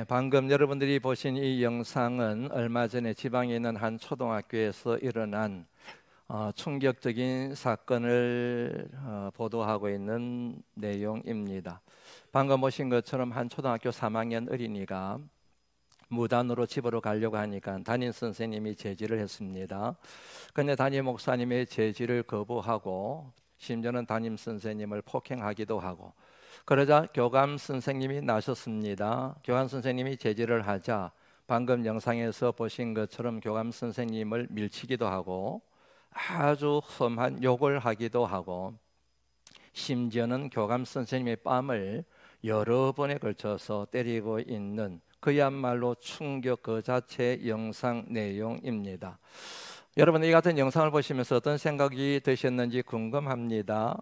방금 여러분들이 보신 이 영상은 얼마 전에 지방에 있는 한 초등학교에서 일어난 충격적인 사건을 보도하고 있는 내용입니다. 방금 보신 것처럼 한 초등학교 3학년 어린이가 무단으로 집으로 가려고 하니까 담임 선생님이 제지를 했습니다. 그런데 담임 목사님의 제지를 거부하고 심지어는 담임 선생님을 폭행하기도 하고, 그러자 교감 선생님이 나섰습니다. 교감 선생님이 제지를 하자 방금 영상에서 보신 것처럼 교감 선생님을 밀치기도 하고 아주 험한 욕을 하기도 하고, 심지어는 교감 선생님의 뺨을 여러 번에 걸쳐서 때리고 있는 그야말로 충격 그 자체의 영상 내용입니다. 여러분, 이 같은 영상을 보시면서 어떤 생각이 드셨는지 궁금합니다.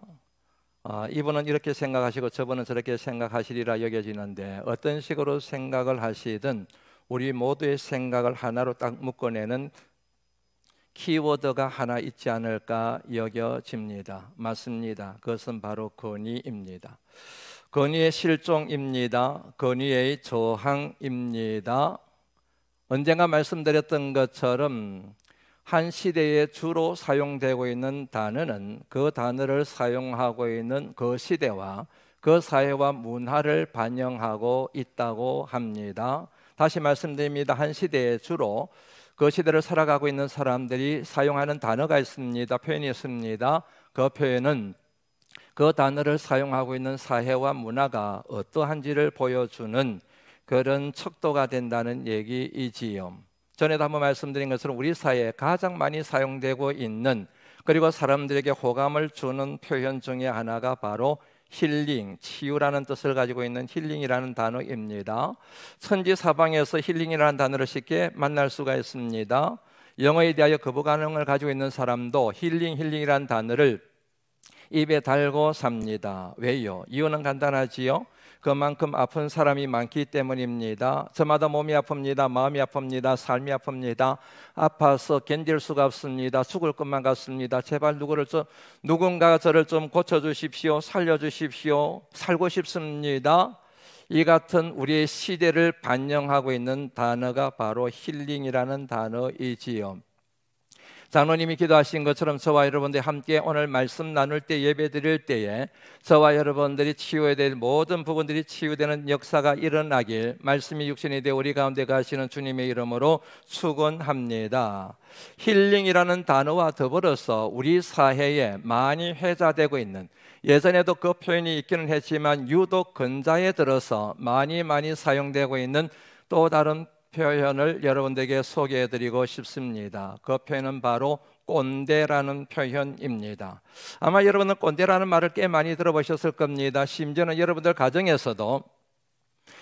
이분은 이렇게 생각하시고 저분은 저렇게 생각하시리라 여겨지는데, 어떤 식으로 생각을 하시든 우리 모두의 생각을 하나로 딱 묶어내는 키워드가 하나 있지 않을까 여겨집니다. 맞습니다. 그것은 바로 권위입니다. 권위의 실종입니다. 권위의 저항입니다. 언젠가 말씀드렸던 것처럼 한 시대에 주로 사용되고 있는 단어는 그 단어를 사용하고 있는 그 시대와 그 사회와 문화를 반영하고 있다고 합니다. 다시 말씀드립니다. 한 시대에 주로 그 시대를 살아가고 있는 사람들이 사용하는 단어가 있습니다. 표현이 있습니다. 그 표현은 그 단어를 사용하고 있는 사회와 문화가 어떠한지를 보여주는 그런 척도가 된다는 얘기이지요. 전에도 한번 말씀드린 것처럼 우리 사회에 가장 많이 사용되고 있는, 그리고 사람들에게 호감을 주는 표현 중에 하나가 바로 힐링, 치유라는 뜻을 가지고 있는 힐링이라는 단어입니다. 천지사방에서 힐링이라는 단어를 쉽게 만날 수가 있습니다. 영어에 대하여 거부감을 가지고 있는 사람도 힐링이라는 단어를 입에 달고 삽니다. 왜요? 이유는 간단하지요. 그만큼 아픈 사람이 많기 때문입니다. 저마다 몸이 아픕니다. 마음이 아픕니다. 삶이 아픕니다. 아파서 견딜 수가 없습니다. 죽을 것만 같습니다. 제발 누군가가 저를 좀 고쳐주십시오. 살려주십시오. 살고 싶습니다. 이 같은 우리의 시대를 반영하고 있는 단어가 바로 힐링이라는 단어이지요. 장로님이 기도하신 것처럼 저와 여러분들이 함께 오늘 말씀 나눌 때, 예배 드릴 때에 저와 여러분들이 치유해야 될 모든 부분들이 치유되는 역사가 일어나길 말씀이 육신이 되어 우리 가운데 가시는 주님의 이름으로 축원합니다. 힐링이라는 단어와 더불어서 우리 사회에 많이 회자되고 있는, 예전에도 그 표현이 있기는 했지만 유독 근자에 들어서 많이 사용되고 있는 또 다른 표현을 여러분들에게 소개해드리고 싶습니다. 그 표현은 바로 꼰대라는 표현입니다. 아마 여러분은 꼰대라는 말을 꽤 많이 들어보셨을 겁니다. 심지어는 여러분들 가정에서도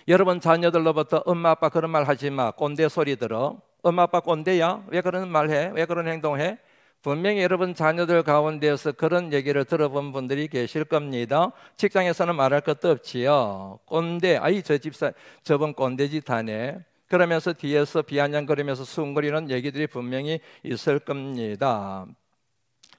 여러분 자녀들로부터 엄마 아빠 그런 말 하지 마, 꼰대 소리 들어, 엄마 아빠 꼰대야, 왜 그런 말 해, 왜 그런 행동해? 분명히 여러분 자녀들 가운데서 그런 얘기를 들어본 분들이 계실 겁니다. 직장에서는 말할 것도 없지요. 꼰대, 아이 저 집사 저번 꼰대짓 하네, 그러면서 뒤에서 비아냥거리면서 수군거리는 얘기들이 분명히 있을 겁니다.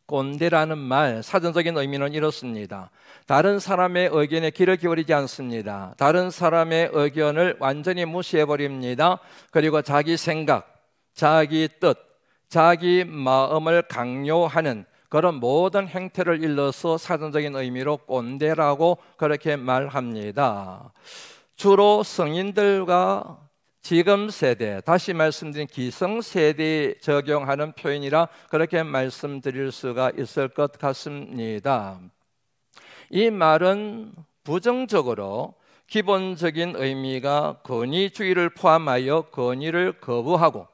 꼰대라는 말, 사전적인 의미는 이렇습니다. 다른 사람의 의견에 귀를 기울이지 않습니다. 다른 사람의 의견을 완전히 무시해버립니다. 그리고 자기 생각, 자기 뜻, 자기 마음을 강요하는 그런 모든 행태를 일러서 사전적인 의미로 꼰대라고 그렇게 말합니다. 주로 성인들과 지금 세대, 다시 말씀드린 기성세대에 적용하는 표현이라 그렇게 말씀드릴 수가 있을 것 같습니다. 이 말은 부정적으로 기본적인 의미가 권위주의를 포함하여 권위를 거부하고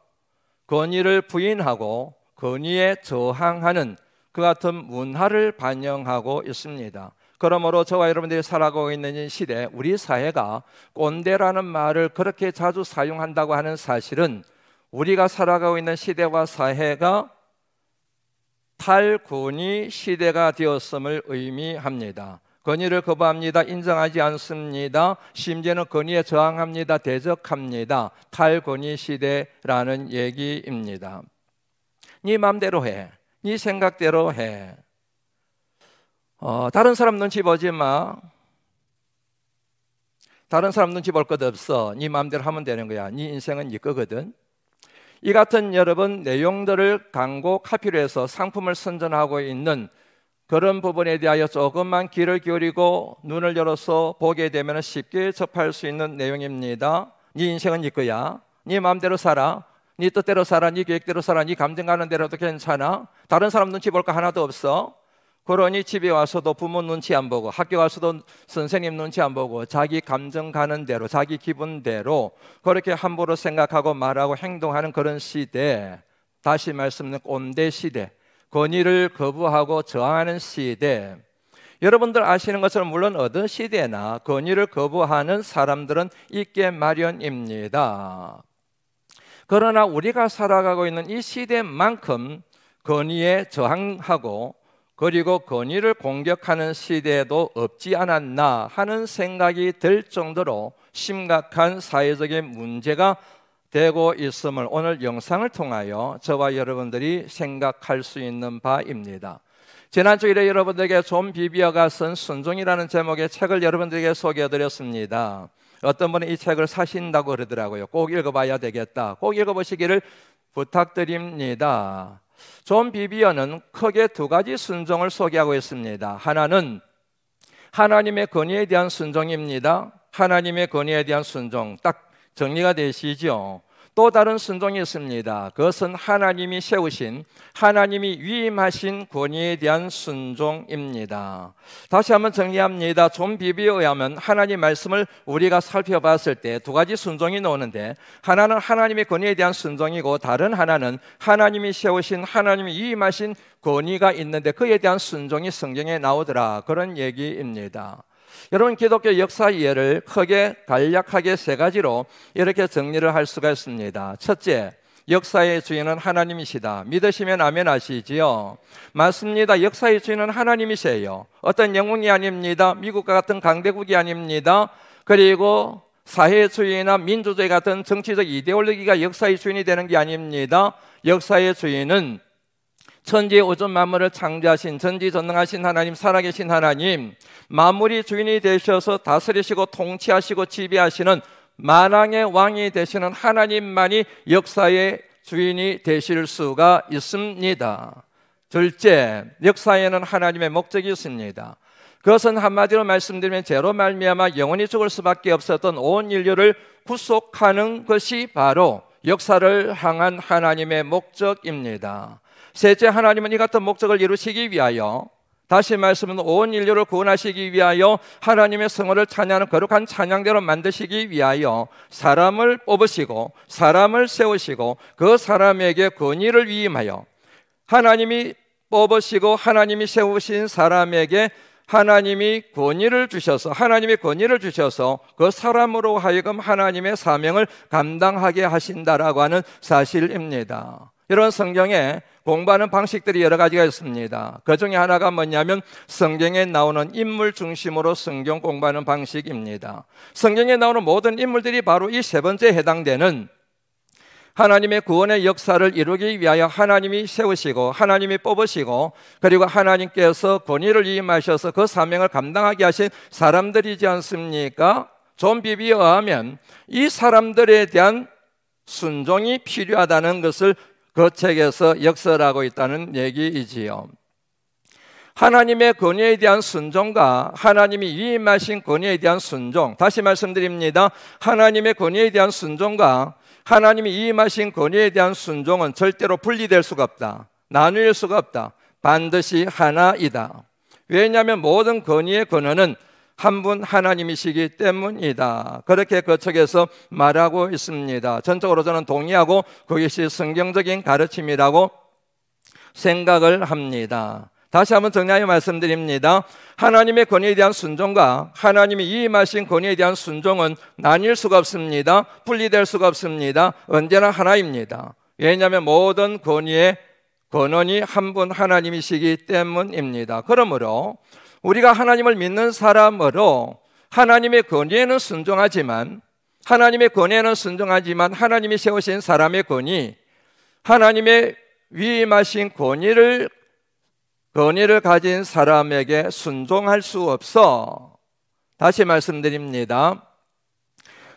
권위를 부인하고 권위에 저항하는 그 같은 문화를 반영하고 있습니다. 그러므로 저와 여러분들이 살아가고 있는 이 시대, 우리 사회가 꼰대라는 말을 그렇게 자주 사용한다고 하는 사실은 우리가 살아가고 있는 시대와 사회가 탈권위 시대가 되었음을 의미합니다. 권위를 거부합니다. 인정하지 않습니다. 심지어는 권위에 저항합니다. 대적합니다. 탈권위 시대라는 얘기입니다. 네 맘대로 해. 네 생각대로 해. 다른 사람 눈치 보지 마. 다른 사람 눈치 볼 것 없어. 네 마음대로 하면 되는 거야. 네 인생은 네 거거든. 이 같은 여러분 내용들을 광고 카피로 해서 상품을 선전하고 있는 그런 부분에 대하여 조금만 귀를 기울이고 눈을 열어서 보게 되면 쉽게 접할 수 있는 내용입니다. 네 인생은 네 거야. 네 마음대로 살아. 네 뜻대로 살아. 네 계획대로 살아. 네 감정 가는 대로도 괜찮아. 다른 사람 눈치 볼 거 하나도 없어. 그러니 집에 와서도 부모 눈치 안 보고 학교 가서도 선생님 눈치 안 보고 자기 감정 가는 대로 자기 기분대로 그렇게 함부로 생각하고 말하고 행동하는 그런 시대, 다시 말씀드리는 꼰대 시대, 권위를 거부하고 저항하는 시대. 여러분들 아시는 것처럼 물론 어느 시대나 권위를 거부하는 사람들은 있게 마련입니다. 그러나 우리가 살아가고 있는 이 시대만큼 권위에 저항하고 그리고 권위를 공격하는 시대도 없지 않았나 하는 생각이 들 정도로 심각한 사회적인 문제가 되고 있음을 오늘 영상을 통하여 저와 여러분들이 생각할 수 있는 바입니다. 지난주일에 여러분들에게 존 비비어가 쓴 순종이라는 제목의 책을 여러분들에게 소개해드렸습니다. 어떤 분이 이 책을 사신다고 그러더라고요. 꼭 읽어봐야 되겠다. 꼭 읽어보시기를 부탁드립니다. 존 비비어는 크게 두 가지 순종을 소개하고 있습니다. 하나는 하나님의 권위에 대한 순종입니다. 하나님의 권위에 대한 순종, 딱 정리가 되시죠? 또 다른 순종이 있습니다. 그것은 하나님이 세우신, 하나님이 위임하신 권위에 대한 순종입니다. 다시 한번 정리합니다. 존 비비어에 의하면 하나님 말씀을 우리가 살펴봤을 때 두 가지 순종이 나오는데, 하나는 하나님의 권위에 대한 순종이고 다른 하나는 하나님이 세우신, 하나님이 위임하신 권위가 있는데 그에 대한 순종이 성경에 나오더라, 그런 얘기입니다. 여러분, 기독교 역사 이해를 크게 간략하게 세 가지로 이렇게 정리를 할 수가 있습니다. 첫째, 역사의 주인은 하나님이시다. 믿으시면 아멘 하시지요? 맞습니다. 역사의 주인은 하나님이세요. 어떤 영웅이 아닙니다. 미국과 같은 강대국이 아닙니다. 그리고 사회주의나 민주주의 같은 정치적 이데올로기가 역사의 주인이 되는 게 아닙니다. 역사의 주인은 천지 우주 만물을 창조하신 전지전능하신 하나님, 살아계신 하나님, 만물이 주인이 되셔서 다스리시고 통치하시고 지배하시는 만왕의 왕이 되시는 하나님만이 역사의 주인이 되실 수가 있습니다. 둘째, 역사에는 하나님의 목적이 있습니다. 그것은 한마디로 말씀드리면 죄로 말미암아 영원히 죽을 수밖에 없었던 온 인류를 구속하는 것이 바로 역사를 향한 하나님의 목적입니다. 셋째, 하나님은 이 같은 목적을 이루시기 위하여, 다시 말씀은 온 인류를 구원하시기 위하여 하나님의 성호를 찬양하는 거룩한 찬양대로 만드시기 위하여 사람을 뽑으시고 사람을 세우시고 그 사람에게 권위를 위임하여 하나님이 뽑으시고 하나님이 세우신 사람에게 하나님이 권위를 주셔서, 하나님의 권위를 주셔서 그 사람으로 하여금 하나님의 사명을 감당하게 하신다라고 하는 사실입니다. 이런 성경에 공부하는 방식들이 여러 가지가 있습니다. 그 중에 하나가 뭐냐면 성경에 나오는 인물 중심으로 성경 공부하는 방식입니다. 성경에 나오는 모든 인물들이 바로 이 세 번째에 해당되는 하나님의 구원의 역사를 이루기 위하여 하나님이 세우시고 하나님이 뽑으시고 그리고 하나님께서 권위를 위임하셔서 그 사명을 감당하게 하신 사람들이지 않습니까? 존 비비어에 의하면 이 사람들에 대한 순종이 필요하다는 것을 그 책에서 역설하고 있다는 얘기이지요. 하나님의 권위에 대한 순종과 하나님이 위임하신 권위에 대한 순종, 다시 말씀드립니다. 하나님의 권위에 대한 순종과 하나님이 위임하신 권위에 대한 순종은 절대로 분리될 수가 없다. 나눌 수가 없다. 반드시 하나이다. 왜냐하면 모든 권위의 근원은 한 분 하나님이시기 때문이다. 그렇게 그 책에서 말하고 있습니다. 전적으로 저는 동의하고 그것이 성경적인 가르침이라고 생각을 합니다. 다시 한번 정리하여 말씀드립니다. 하나님의 권위에 대한 순종과 하나님이 위임하신 권위에 대한 순종은 나뉠 수가 없습니다. 분리될 수가 없습니다. 언제나 하나입니다. 왜냐하면 모든 권위의 근원이 한 분 하나님이시기 때문입니다. 그러므로 우리가 하나님을 믿는 사람으로 하나님의 권위에는 순종하지만 하나님이 세우신 사람의 권위, 하나님의 위임하신 권위를 가진 사람에게 순종할 수 없어. 다시 말씀드립니다.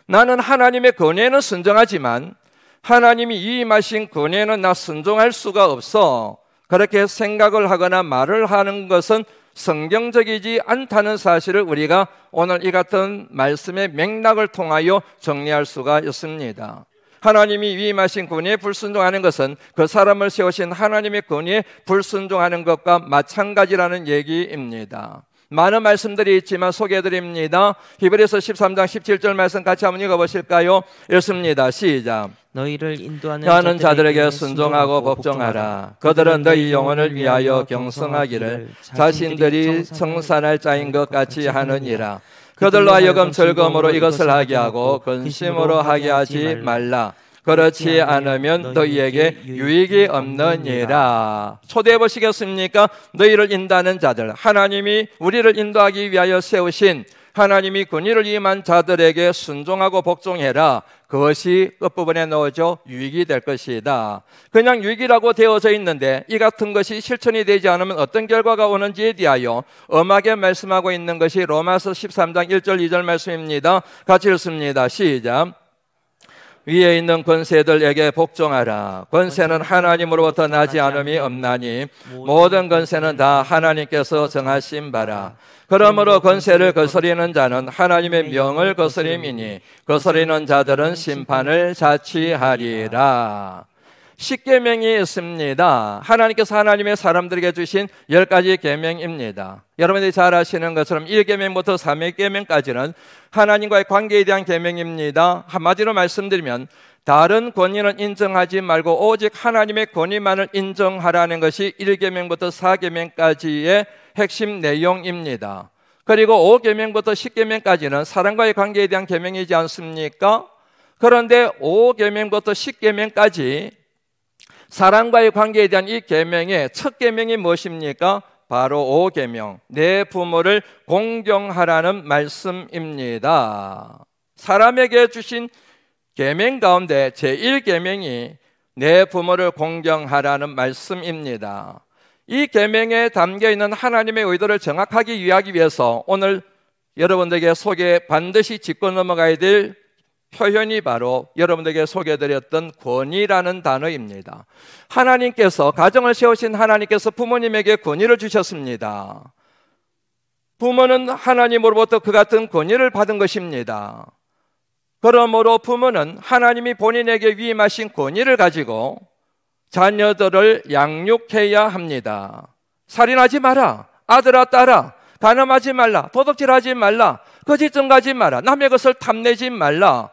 나는 하나님의 권위에는 순종하지만 하나님이 위임하신 권위에는 나 순종할 수가 없어. 그렇게 생각을 하거나 말을 하는 것은 성경적이지 않다는 사실을 우리가 오늘 이 같은 말씀의 맥락을 통하여 정리할 수가 있습니다. 하나님이 위임하신 권위에 불순종하는 것은 그 사람을 세우신 하나님의 권위에 불순종하는 것과 마찬가지라는 얘기입니다. 많은 말씀들이 있지만 소개해드립니다. 히브리서 13장 17절 말씀 같이 한번 읽어보실까요? 읽습니다. 시작. 너희를 인도하는 자들에게 순종하고 복종하라. 그들은 너희 영혼을 위하여 경성하기를 자신들이 청산할 자인 것 같이 하느니라. 그들로 하여금 즐거움으로 이것을 하게 하고 근심으로 하게 하지 말라. 그렇지 않으면 너희에게 유익이 없느니라. 초대해 보시겠습니까? 너희를 인도하는 자들, 하나님이 우리를 인도하기 위하여 세우신 하나님이 권위를 임한 자들에게 순종하고 복종해라. 그것이 끝부분에 넣어져 유익이 될 것이다. 그냥 유익이라고 되어져 있는데 이 같은 것이 실천이 되지 않으면 어떤 결과가 오는지에 대하여 엄하게 말씀하고 있는 것이 로마서 13장 1절 2절 말씀입니다. 같이 읽습니다. 시작. 위에 있는 권세들에게 복종하라. 권세는 하나님으로부터 나지 않음이 없나니 모든 권세는 다 하나님께서 정하신 바라. 그러므로 권세를 거스리는 자는 하나님의 명을 거스림이니 거스리는 자들은 심판을 자취하리라. 십계명이 있습니다. 하나님께서 하나님의 사람들에게 주신 10가지 계명입니다. 여러분들이 잘 아시는 것처럼 1계명부터 3계명까지는 하나님과의 관계에 대한 계명입니다. 한마디로 말씀드리면 다른 권위는 인정하지 말고 오직 하나님의 권위만을 인정하라는 것이 1계명부터 4계명까지의 핵심 내용입니다. 그리고 5계명부터 10계명까지는 사람과의 관계에 대한 계명이지 않습니까? 그런데 5계명부터 10계명까지 사람과의 관계에 대한 이 계명의 첫 계명이 무엇입니까? 바로 5계명, 내 부모를 공경하라는 말씀입니다. 사람에게 주신 계명 가운데 제1계명이 내 부모를 공경하라는 말씀입니다. 이 계명에 담겨있는 하나님의 의도를 정확하게 이해하기 위해서 오늘 여러분들에게 반드시 짚고 넘어가야 될 표현이 바로 여러분들에게 소개해드렸던 권위라는 단어입니다. 하나님께서 가정을 세우신 하나님께서 부모님에게 권위를 주셨습니다. 부모는 하나님으로부터 그 같은 권위를 받은 것입니다. 그러므로 부모는 하나님이 본인에게 위임하신 권위를 가지고 자녀들을 양육해야 합니다. 살인하지 마라, 아들아 딸아, 간음하지 말라, 도둑질하지 말라, 거짓점 가지 마라, 남의 것을 탐내지 말라.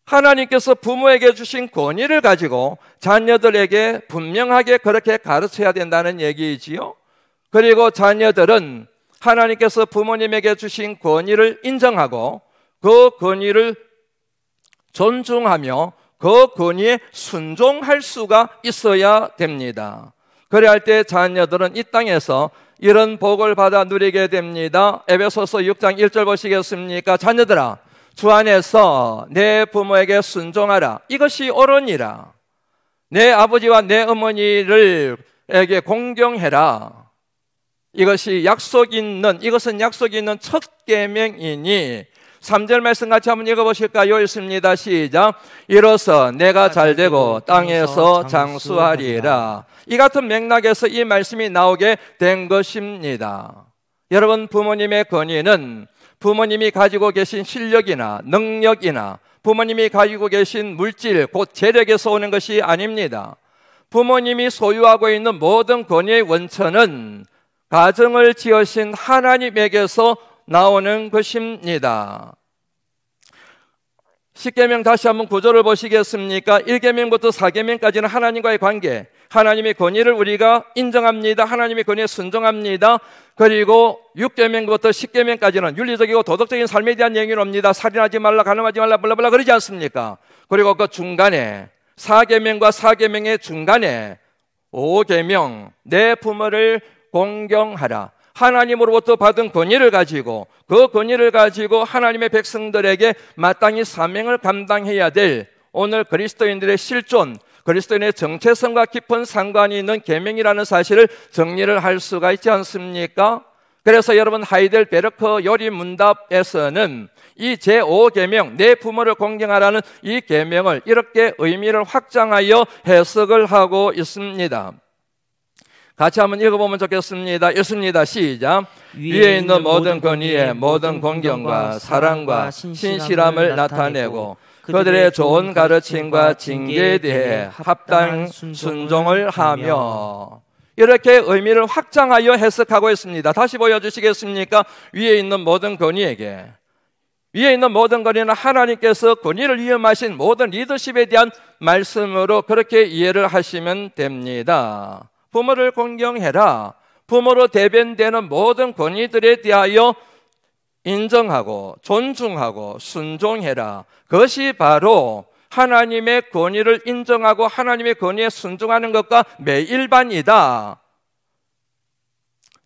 하나님께서 부모에게 주신 권위를 가지고 자녀들에게 분명하게 그렇게 가르쳐야 된다는 얘기이지요. 그리고 자녀들은 하나님께서 부모님에게 주신 권위를 인정하고 그 권위를 존중하며 그 권위에 순종할 수가 있어야 됩니다. 그래야 할 때 자녀들은 이 땅에서 이런 복을 받아 누리게 됩니다. 에베소서 6장 1절 보시겠습니까? 자녀들아, 주 안에서 내 부모에게 순종하라. 이것이 옳으니라. 내 아버지와 내 어머니를에게 공경해라. 이것은 약속 있는 첫 계명이니 3절 말씀 같이 한번 읽어보실까요? 읽습니다. 시작. 이로써 내가 잘되고 땅에서 장수하리라. 이 같은 맥락에서 이 말씀이 나오게 된 것입니다. 여러분, 부모님의 권위는 부모님이 가지고 계신 실력이나 능력이나 부모님이 가지고 계신 물질, 곧 재력에서 오는 것이 아닙니다. 부모님이 소유하고 있는 모든 권위의 원천은 가정을 지으신 하나님에게서 나오는 것입니다. 10계명 다시 한번 구절을 보시겠습니까? 1계명부터 4계명까지는 하나님과의 관계, 하나님의 권위를 우리가 인정합니다. 하나님의 권위에 순종합니다. 그리고 6계명부터 10계명까지는 윤리적이고 도덕적인 삶에 대한 얘기를 합니다. 살인하지 말라, 간음하지 말라, 블라블라 그러지 않습니까? 그리고 그 중간에 4계명과 4계명의 중간에 5계명, 내 부모를 공경하라. 하나님으로부터 받은 권위를 가지고 그 권위를 가지고 하나님의 백성들에게 마땅히 사명을 감당해야 될 오늘 그리스도인들의 실존, 그리스도인의 정체성과 깊은 상관이 있는 계명이라는 사실을 정리를 할 수가 있지 않습니까? 그래서 여러분, 하이델베르크 요리문답에서는 이 제5계명, 내 부모를 공경하라는 이 계명을 이렇게 의미를 확장하여 해석을 하고 있습니다. 같이 한번 읽어보면 좋겠습니다. 읽습니다. 시작. 위에 있는 모든 권위에 모든 공경과 사랑과 신실함을 나타내고 그들의 좋은 가르침과 징계에 대해 합당 순종을 하며, 이렇게 의미를 확장하여 해석하고 있습니다. 다시 보여주시겠습니까? 위에 있는 모든 권위에게, 위에 있는 모든 권위는 하나님께서 권위를 위임하신 모든 리더십에 대한 말씀으로 그렇게 이해를 하시면 됩니다. 부모를 공경해라. 부모로 대변되는 모든 권위들에 대하여 인정하고 존중하고 순종해라. 그것이 바로 하나님의 권위를 인정하고 하나님의 권위에 순종하는 것과 매일반이다.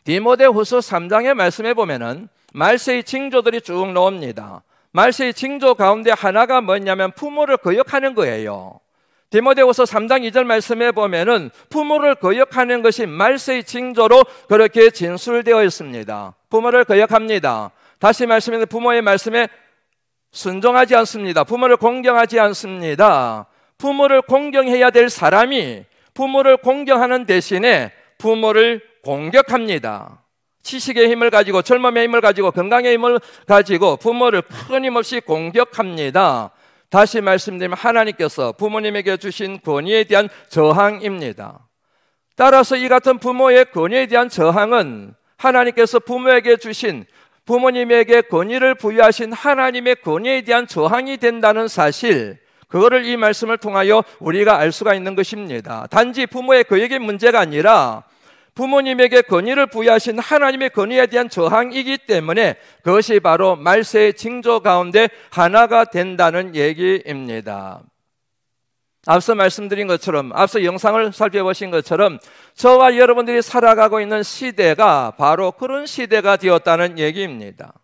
디모데후서 3장의 말씀에 보면은 말세의 징조들이 쭉 나옵니다. 말세의 징조 가운데 하나가 뭐냐면 부모를 거역하는 거예요. 디모데후서 3장 2절 말씀에 보면은 부모를 거역하는 것이 말세의 징조로 그렇게 진술되어 있습니다. 부모를 거역합니다. 다시 말씀드리면 부모의 말씀에 순종하지 않습니다. 부모를 공경하지 않습니다. 부모를 공경해야 될 사람이 부모를 공경하는 대신에 부모를 공격합니다. 지식의 힘을 가지고, 젊음의 힘을 가지고, 건강의 힘을 가지고 부모를 끊임없이 공격합니다. 다시 말씀드리면 하나님께서 부모님에게 주신 권위에 대한 저항입니다. 따라서 이 같은 부모의 권위에 대한 저항은 하나님께서 부모에게 주신, 부모님에게 권위를 부여하신 하나님의 권위에 대한 저항이 된다는 사실, 그거를 이 말씀을 통하여 우리가 알 수가 있는 것입니다. 단지 부모의 거역의 문제가 아니라 부모님에게 권위를 부여하신 하나님의 권위에 대한 저항이기 때문에 그것이 바로 말세의 징조 가운데 하나가 된다는 얘기입니다. 앞서 말씀드린 것처럼, 앞서 영상을 살펴보신 것처럼 저와 여러분들이 살아가고 있는 시대가 바로 그런 시대가 되었다는 얘기입니다.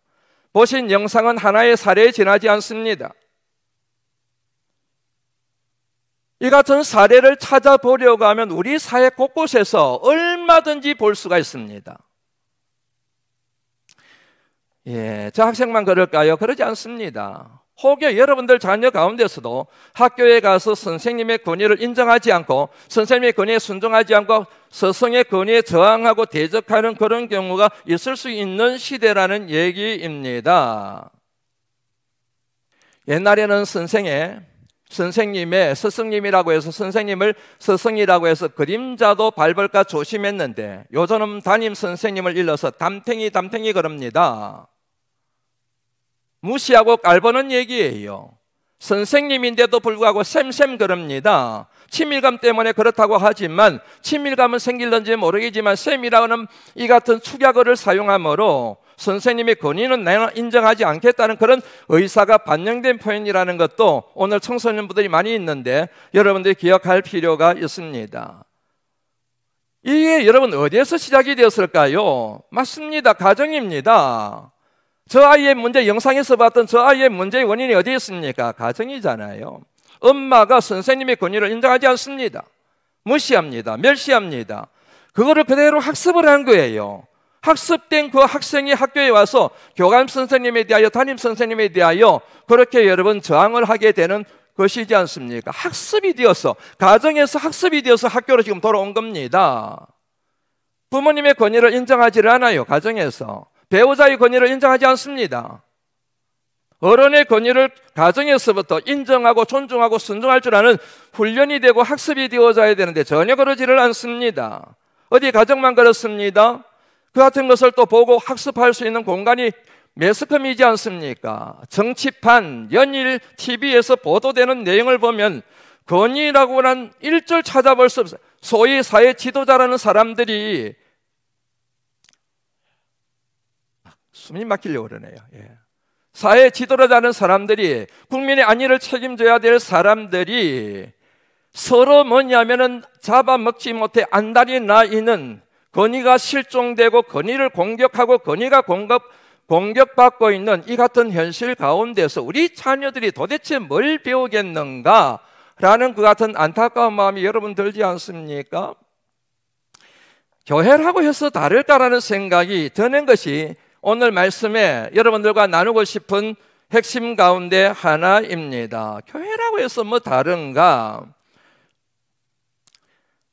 보신 영상은 하나의 사례에 지나지 않습니다. 이 같은 사례를 찾아보려고 하면 우리 사회 곳곳에서 얼마든지 볼 수가 있습니다. 저 학생만 그럴까요? 그러지 않습니다. 혹여 여러분들 자녀 가운데서도 학교에 가서 선생님의 권위를 인정하지 않고 선생님의 권위에 순종하지 않고 스승의 권위에 저항하고 대적하는 그런 경우가 있을 수 있는 시대라는 얘기입니다. 옛날에는 선생님의 스승님이라고 해서 선생님을 스승이라고 해서 그림자도 밟을까 조심했는데 요즘은 담임 선생님을 일러서 담탱이 그럽니다. 무시하고 깔보는 얘기예요. 선생님인데도 불구하고 쌤 그럽니다. 친밀감 때문에 그렇다고 하지만 친밀감은 생길는지 모르겠지만 쌤이라는 이 같은 축약어를 사용함으로 선생님의 권위는 내가 인정하지 않겠다는 그런 의사가 반영된 표현이라는 것도 오늘 청소년분들이 많이 있는데 여러분들이 기억할 필요가 있습니다. 이게 여러분 어디에서 시작이 되었을까요? 맞습니다. 가정입니다. 저 아이의 문제, 영상에서 봤던 저 아이의 문제의 원인이 어디에 있습니까? 가정이잖아요. 엄마가 선생님의 권위를 인정하지 않습니다. 무시합니다. 멸시합니다. 그거를 그대로 학습을 한 거예요. 학습된 그 학생이 학교에 와서 교감 선생님에 대하여, 담임 선생님에 대하여 그렇게 여러분 저항을 하게 되는 것이지 않습니까? 학습이 되어서, 가정에서 학습이 되어서 학교로 지금 돌아온 겁니다. 부모님의 권위를 인정하지 않아요. 가정에서 배우자의 권위를 인정하지 않습니다. 어른의 권위를 가정에서부터 인정하고 존중하고 순종할 줄 아는 훈련이 되고 학습이 되어져야 되는데 전혀 그러지를 않습니다. 어디 가정만 그렇습니다. 그 같은 것을 또 보고 학습할 수 있는 공간이 매스컴이지 않습니까? 정치판, 연일 TV에서 보도되는 내용을 보면 권위라고 한 일절 찾아볼 수 없어요. 소위 사회 지도자라는 사람들이 숨이 막히려고 그러네요. 사회 지도자라는 사람들이, 국민의 안위를 책임져야 될 사람들이 서로 뭐냐면은 잡아먹지 못해 안달이 나 있는, 권위가 실종되고 권위를 공격하고 권위가 공격받고 있는 이 같은 현실 가운데서 우리 자녀들이 도대체 뭘 배우겠는가 라는 그 같은 안타까운 마음이 여러분 들지 않습니까? 교회라고 해서 다를까라는 생각이 드는 것이 오늘 말씀에 여러분들과 나누고 싶은 핵심 가운데 하나입니다. 교회라고 해서 뭐 다른가?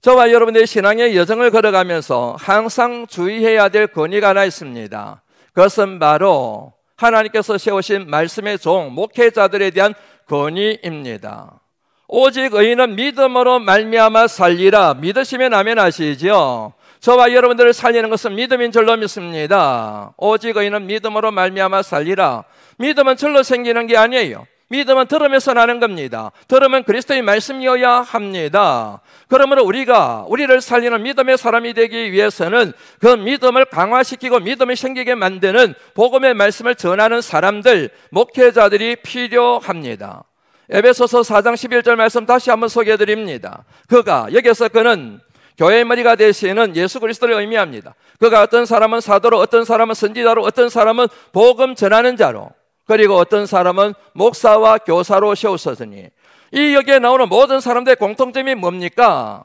저와 여러분들의 신앙의 여정을 걸어가면서 항상 주의해야 될 권위가 하나 있습니다. 그것은 바로 하나님께서 세우신 말씀의 종, 목회자들에 대한 권위입니다. 오직 의인은 믿음으로 말미암아 살리라. 믿으시면 아멘 하시죠. 저와 여러분들을 살리는 것은 믿음인 줄로 믿습니다. 오직 의인은 믿음으로 말미암아 살리라. 믿음은 절로 생기는 게 아니에요. 믿음은 들으면서 나는 겁니다. 들으면 그리스도의 말씀이어야 합니다. 그러므로 우리를 살리는 믿음의 사람이 되기 위해서는 그 믿음을 강화시키고 믿음이 생기게 만드는 복음의 말씀을 전하는 사람들, 목회자들이 필요합니다. 에베소서 4장 11절 말씀 다시 한번 소개해드립니다. 여기서 그는 교회의 머리가 되시는 예수 그리스도를 의미합니다. 그가 어떤 사람은 사도로, 어떤 사람은 선지자로, 어떤 사람은 복음 전하는 자로, 그리고 어떤 사람은 목사와 교사로 세우셨으니, 이 여기에 나오는 모든 사람들의 공통점이 뭡니까?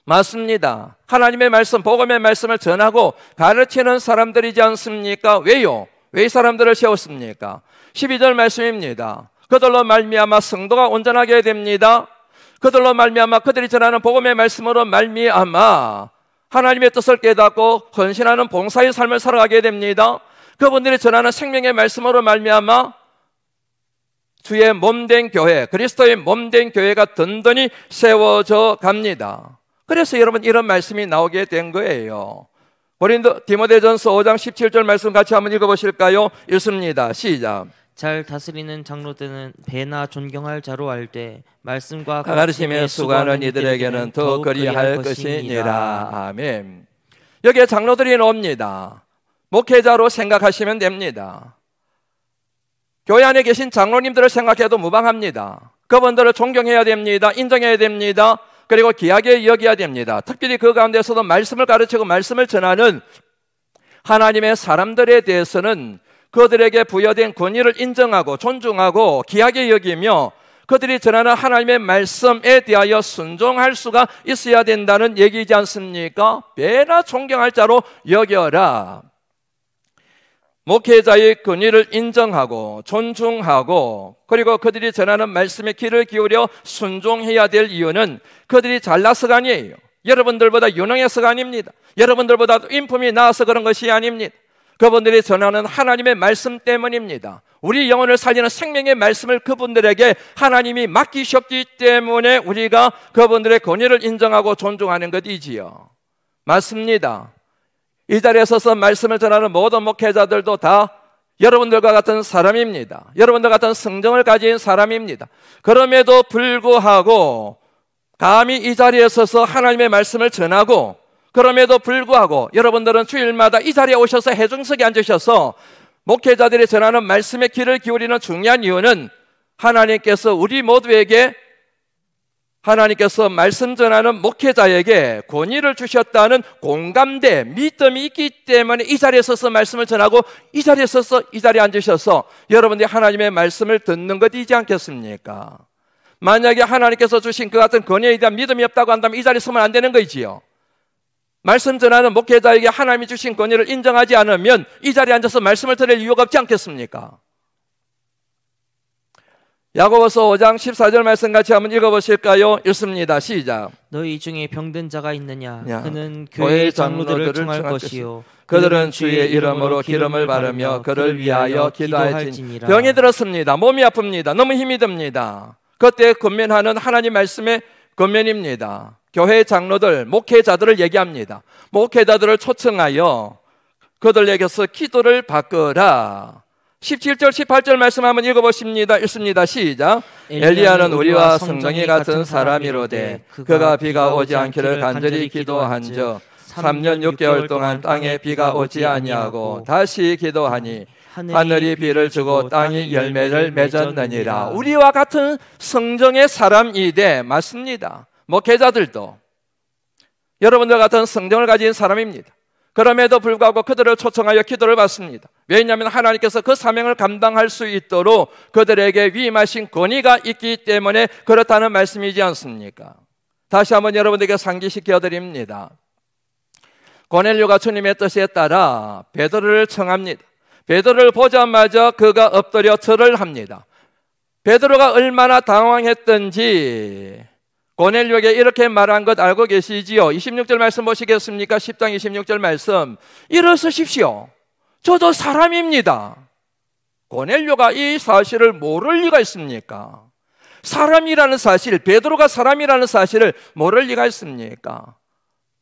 맞습니다. 하나님의 말씀, 복음의 말씀을 전하고 가르치는 사람들이지 않습니까? 왜요? 왜 이 사람들을 세웠습니까? 12절 말씀입니다. 그들로 말미암아 성도가 온전하게 됩니다. 그들로 말미암아, 그들이 전하는 복음의 말씀으로 말미암아 하나님의 뜻을 깨닫고 헌신하는 봉사의 삶을 살아가게 됩니다. 그분들이 전하는 생명의 말씀으로 말미암아 주의 몸된 교회, 그리스도의 몸된 교회가 든든히 세워져 갑니다. 그래서 여러분 이런 말씀이 나오게 된 거예요. 디모데전서 5장 17절 말씀 같이 한번 읽어보실까요? 읽습니다. 시작. 잘 다스리는 장로들은 배나 존경할 자로 알되 말씀과 가르침에 수고하는 이들에게는 더 그리할 것이니라. 아멘. 여기에 장로들이 나옵니다. 목회자로 생각하시면 됩니다. 교회 안에 계신 장로님들을 생각해도 무방합니다. 그분들을 존경해야 됩니다. 인정해야 됩니다. 그리고 귀하게 여겨야 됩니다. 특별히 그 가운데서도 말씀을 가르치고 말씀을 전하는 하나님의 사람들에 대해서는 그들에게 부여된 권위를 인정하고 존중하고 귀하게 여기며 그들이 전하는 하나님의 말씀에 대하여 순종할 수가 있어야 된다는 얘기이지 않습니까? 배나 존경할 자로 여겨라. 목회자의 권위를 인정하고 존중하고 그리고 그들이 전하는 말씀에 귀를 기울여 순종해야 될 이유는 그들이 잘나서가 아니에요. 여러분들보다 유능해서가 아닙니다. 여러분들보다 인품이 나아서 그런 것이 아닙니다. 그분들이 전하는 하나님의 말씀 때문입니다. 우리 영혼을 살리는 생명의 말씀을 그분들에게 하나님이 맡기셨기 때문에 우리가 그분들의 권위를 인정하고 존중하는 것이지요. 맞습니다. 이 자리에 서서 말씀을 전하는 모든 목회자들도 다 여러분들과 같은 사람입니다. 여러분들 같은 성정을 가진 사람입니다. 그럼에도 불구하고 감히 이 자리에 서서 하나님의 말씀을 전하고 그럼에도 불구하고 여러분들은 주일마다 이 자리에 오셔서 해중석에 앉으셔서 목회자들이 전하는 말씀에 귀를 기울이는 중요한 이유는 하나님께서 우리 모두에게 하나님께서 말씀 전하는 목회자에게 권위를 주셨다는 공감대, 믿음이 있기 때문에 이 자리에 서서 말씀을 전하고 이 자리에 서서 이 자리에 앉으셔서 여러분들이 하나님의 말씀을 듣는 것이지 않겠습니까? 만약에 하나님께서 주신 그 같은 권위에 대한 믿음이 없다고 한다면 이 자리에 서면 안 되는 거지요. 말씀 전하는 목회자에게 하나님이 주신 권위를 인정하지 않으면 이 자리에 앉아서 말씀을 들을 이유가 없지 않겠습니까? 야고보서 5장 14절 말씀 같이 한번 읽어보실까요? 읽습니다. 시작. 너희 중에 병든 자가 있느냐? 야, 그는 교회 교회의 장로들을 장로들을 청할 청할 것이요. 그들은 주의 이름으로 기름을 바르며 그를 위하여 기도할지니라. 병이 들었습니다. 몸이 아픕니다. 너무 힘이 듭니다. 그때 권면하는 하나님 말씀의 권면입니다. 교회 장로들, 목회자들을 얘기합니다. 목회자들을 초청하여 그들에게서 기도를 받거라. 17절 18절 말씀 한번 읽어보십니다. 읽습니다. 시작. 엘리야는 우리와 성정이 같은 사람이로되 그가 비가 오지 않기를 간절히 기도한즉 3년 6개월 동안 땅에 비가 오지 아니하고 다시 기도하니 하늘이 비를 주고 땅이 열매를 맺었느니라. 우리와 같은 성정의 사람이되 맞습니다. 목회자들도 여러분들 같은 성정을 가진 사람입니다. 그럼에도 불구하고 그들을 초청하여 기도를 받습니다. 왜냐하면 하나님께서 그 사명을 감당할 수 있도록 그들에게 위임하신 권위가 있기 때문에 그렇다는 말씀이지 않습니까? 다시 한번 여러분들에게 상기시켜 드립니다. 고넬료가 주님의 뜻에 따라 베드로를 청합니다. 베드로를 보자마자 그가 엎드려 절을 합니다. 베드로가 얼마나 당황했던지 고넬료에게 이렇게 말한 것 알고 계시지요? 26절 말씀 보시겠습니까? 10장 26절 말씀. 일어서십시오. 저도 사람입니다. 고넬료가 이 사실을 모를 리가 있습니까? 사람이라는 사실, 베드로가 사람이라는 사실을 모를 리가 있습니까?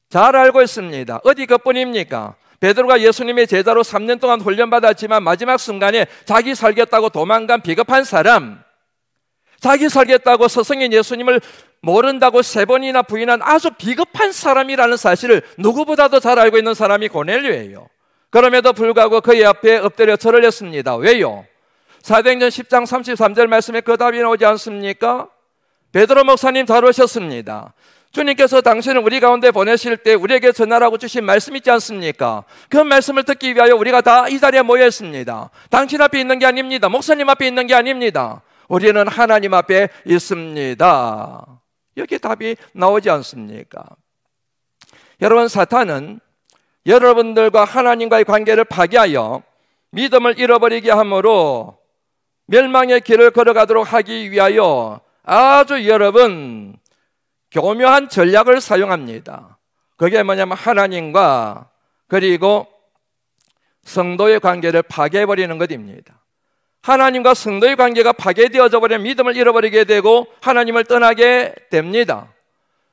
잘 알고 있습니다. 어디 그뿐입니까? 베드로가 예수님의 제자로 3년 동안 훈련받았지만 마지막 순간에 자기 살겠다고 도망간 비겁한 사람, 자기 살겠다고 스승인 예수님을 모른다고 3번이나 부인한 아주 비겁한 사람이라는 사실을 누구보다도 잘 알고 있는 사람이 고넬료예요. 그럼에도 불구하고 그의 앞에 엎드려 절을 했습니다. 왜요? 사도행전 10장 33절 말씀에 그 답이 나오지 않습니까? 베드로 목사님 잘 오셨습니다. 주님께서 당신을 우리 가운데 보내실 때 우리에게 전하라고 주신 말씀 있지 않습니까? 그 말씀을 듣기 위하여 우리가 다 이 자리에 모여 있습니다. 당신 앞에 있는 게 아닙니다. 목사님 앞에 있는 게 아닙니다. 우리는 하나님 앞에 있습니다. 이렇게 답이 나오지 않습니까? 여러분, 사탄은 여러분들과 하나님과의 관계를 파괴하여 믿음을 잃어버리게 하므로 멸망의 길을 걸어가도록 하기 위하여 아주 여러분 교묘한 전략을 사용합니다. 그게 뭐냐면 하나님과 그리고 성도의 관계를 파괴해버리는 것입니다. 하나님과 성도의 관계가 파괴되어져 버리면 믿음을 잃어버리게 되고 하나님을 떠나게 됩니다.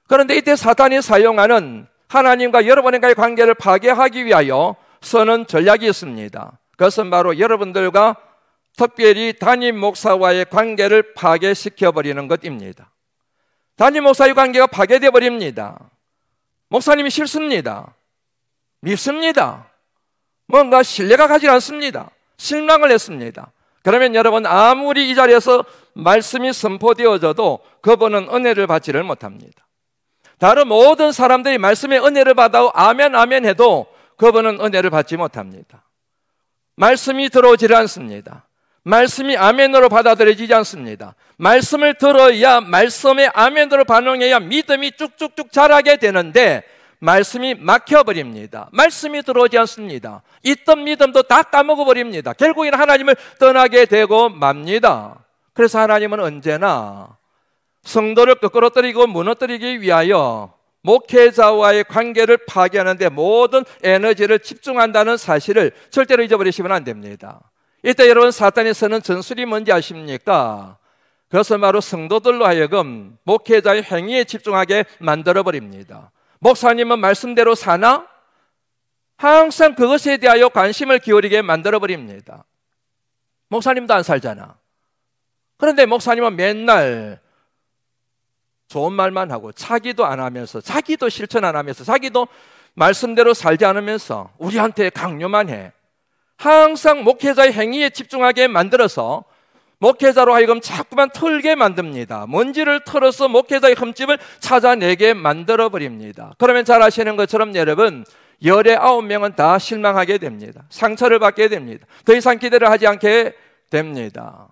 그런데 이때 사탄이 사용하는 하나님과 여러분과의 관계를 파괴하기 위하여 쓰는 전략이 있습니다. 그것은 바로 여러분들과 특별히 담임 목사와의 관계를 파괴시켜버리는 것입니다. 담임 목사의 관계가 파괴되어 버립니다. 목사님이 싫습니다. 밉습니다. 뭔가 신뢰가 가지 않습니다. 실망을 했습니다. 그러면 여러분, 아무리 이 자리에서 말씀이 선포되어져도 그분은 은혜를 받지를 못합니다. 다른 모든 사람들이 말씀의 은혜를 받아 아멘 아멘 해도 그분은 은혜를 받지 못합니다. 말씀이 들어오지 않습니다. 말씀이 아멘으로 받아들여지지 않습니다. 말씀을 들어야 말씀의 아멘으로 반응해야 믿음이 쭉쭉쭉 자라게 되는데 말씀이 막혀버립니다. 말씀이 들어오지 않습니다. 있던 믿음도 다 까먹어버립니다. 결국에는 하나님을 떠나게 되고 맙니다. 그래서 하나님은 언제나 성도를 거꾸로뜨리고 무너뜨리기 위하여 목회자와의 관계를 파괴하는 데 모든 에너지를 집중한다는 사실을 절대로 잊어버리시면 안 됩니다. 이때 여러분, 사탄이 쓰는 전술이 뭔지 아십니까? 그것은 바로 성도들로 하여금 목회자의 행위에 집중하게 만들어버립니다. 목사님은 말씀대로 사나? 항상 그것에 대하여 관심을 기울이게 만들어버립니다. 목사님도 안 살잖아. 그런데 목사님은 맨날 좋은 말만 하고 자기도 안 하면서, 자기도 실천 안 하면서, 자기도 말씀대로 살지 않으면서 우리한테 강요만 해. 항상 목회자의 행위에 집중하게 만들어서 목회자로 하여금 자꾸만 털게 만듭니다. 먼지를 털어서 목회자의 흠집을 찾아내게 만들어버립니다. 그러면 잘 아시는 것처럼 여러분, 열의 9명은 다 실망하게 됩니다. 상처를 받게 됩니다. 더 이상 기대를 하지 않게 됩니다.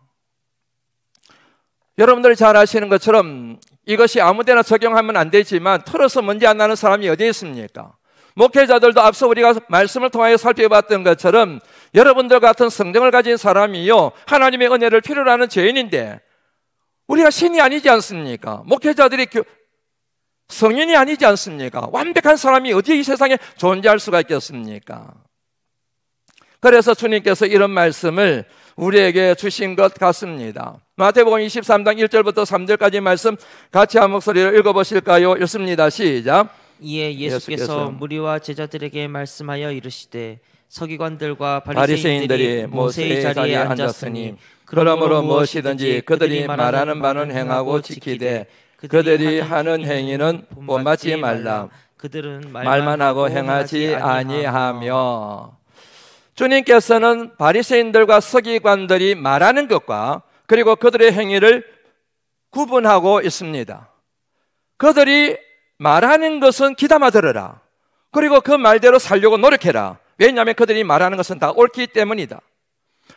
여러분들이 잘 아시는 것처럼 이것이 아무데나 적용하면 안 되지만 털어서 먼지 안 나는 사람이 어디 있습니까? 목회자들도 앞서 우리가 말씀을 통하여 살펴봤던 것처럼 여러분들 같은 성령을 가진 사람이요, 하나님의 은혜를 필요로 하는 죄인인데 우리가 신이 아니지 않습니까? 목회자들이 성인이 아니지 않습니까? 완벽한 사람이 어디에 이 세상에 존재할 수가 있겠습니까? 그래서 주님께서 이런 말씀을 우리에게 주신 것 같습니다. 마태복음 23장 1절부터 3절까지 말씀 같이 한 목소리로 읽어보실까요? 읽습니다. 시작. 이에 예수께서 무리와 제자들에게 말씀하여 이르시되 서기관들과 바리새인들이 모세의 자리에 앉았으니 그러므로 무엇이든지 그들이 말하는 바는 행하고 지키되 그들이 하는 행위는 본받지 말라. 그들은 말만 하고 행하지 아니하며. 주님께서는 바리새인들과 서기관들이 말하는 것과 그리고 그들의 행위를 구분하고 있습니다. 그들이 말하는 것은 귀담아 들으라. 그리고 그 말대로 살려고 노력해라. 왜냐하면 그들이 말하는 것은 다 옳기 때문이다.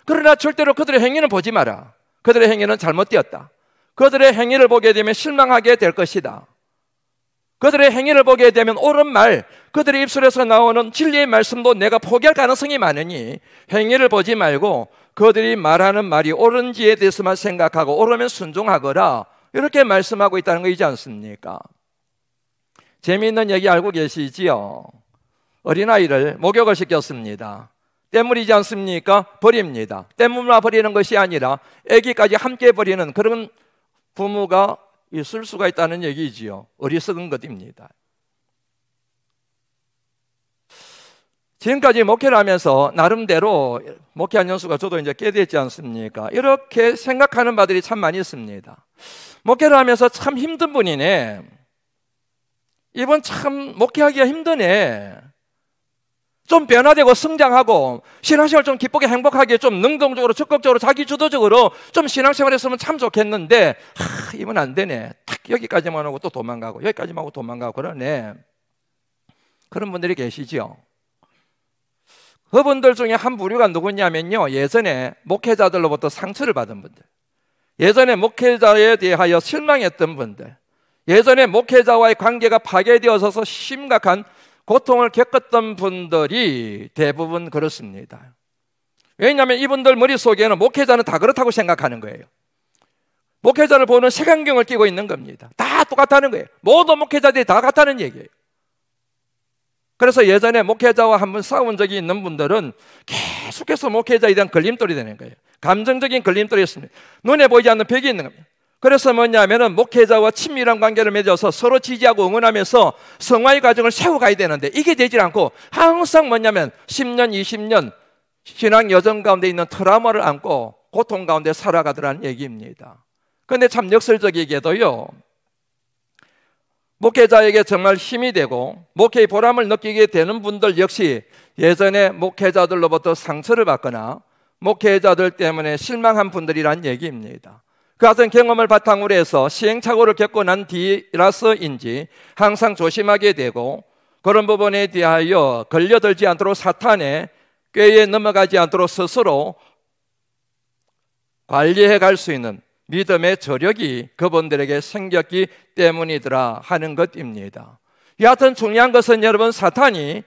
그러나 절대로 그들의 행위는 보지 마라. 그들의 행위는 잘못되었다. 그들의 행위를 보게 되면 실망하게 될 것이다. 그들의 행위를 보게 되면 옳은 말, 그들의 입술에서 나오는 진리의 말씀도 내가 포기할 가능성이 많으니 행위를 보지 말고 그들이 말하는 말이 옳은지에 대해서만 생각하고 옳으면 순종하거라. 이렇게 말씀하고 있다는 거이지 않습니까? 재미있는 얘기 알고 계시지요? 어린아이를 목욕을 시켰습니다. 때물이지 않습니까? 버립니다. 때물만 버리는 것이 아니라 아기까지 함께 버리는 그런 부모가 있을 수가 있다는 얘기지요. 어리석은 것입니다. 지금까지 목회를 하면서 나름대로 목회한 연수가 저도 이제 꽤 됐지 않습니까? 이렇게 생각하는 바들이 참 많이 있습니다. 목회를 하면서 참 힘든 분이네. 이분 참 목회하기가 힘드네. 좀 변화되고 성장하고 신앙생활 좀 기쁘게 행복하게 좀 능동적으로 적극적으로 자기주도적으로 좀 신앙생활 했으면 참 좋겠는데 이분 안 되네. 딱 여기까지만 하고 또 도망가고 여기까지만 하고 도망가고 그러네. 그런 분들이 계시죠. 그분들 중에 한 부류가 누구냐면요, 예전에 목회자들로부터 상처를 받은 분들, 예전에 목회자에 대하여 실망했던 분들, 예전에 목회자와의 관계가 파괴되어서 심각한 고통을 겪었던 분들이 대부분 그렇습니다. 왜냐하면 이분들 머릿속에는 목회자는 다 그렇다고 생각하는 거예요. 목회자를 보는 색안경을 끼고 있는 겁니다. 다 똑같다는 거예요. 모든 목회자들이 다 같다는 얘기예요. 그래서 예전에 목회자와 한번 싸운 적이 있는 분들은 계속해서 목회자에 대한 걸림돌이 되는 거예요. 감정적인 걸림돌이었습니다. 눈에 보이지 않는 벽이 있는 겁니다. 그래서 뭐냐면은 목회자와 친밀한 관계를 맺어서 서로 지지하고 응원하면서 성화의 과정을 세워가야 되는데 이게 되질 않고 항상 뭐냐면 10년, 20년 신앙 여정 가운데 있는 트라우마를 안고 고통 가운데 살아가더라는 얘기입니다. 그런데 참 역설적이게도요, 목회자에게 정말 힘이 되고 목회의 보람을 느끼게 되는 분들 역시 예전에 목회자들로부터 상처를 받거나 목회자들 때문에 실망한 분들이란 얘기입니다. 그 같은 경험을 바탕으로 해서 시행착오를 겪고 난 뒤라서인지 항상 조심하게 되고 그런 부분에 대하여 걸려들지 않도록 사탄의 꾀에 넘어가지 않도록 스스로 관리해 갈 수 있는 믿음의 저력이 그분들에게 생겼기 때문이더라 하는 것입니다. 여하튼 중요한 것은 여러분, 사탄이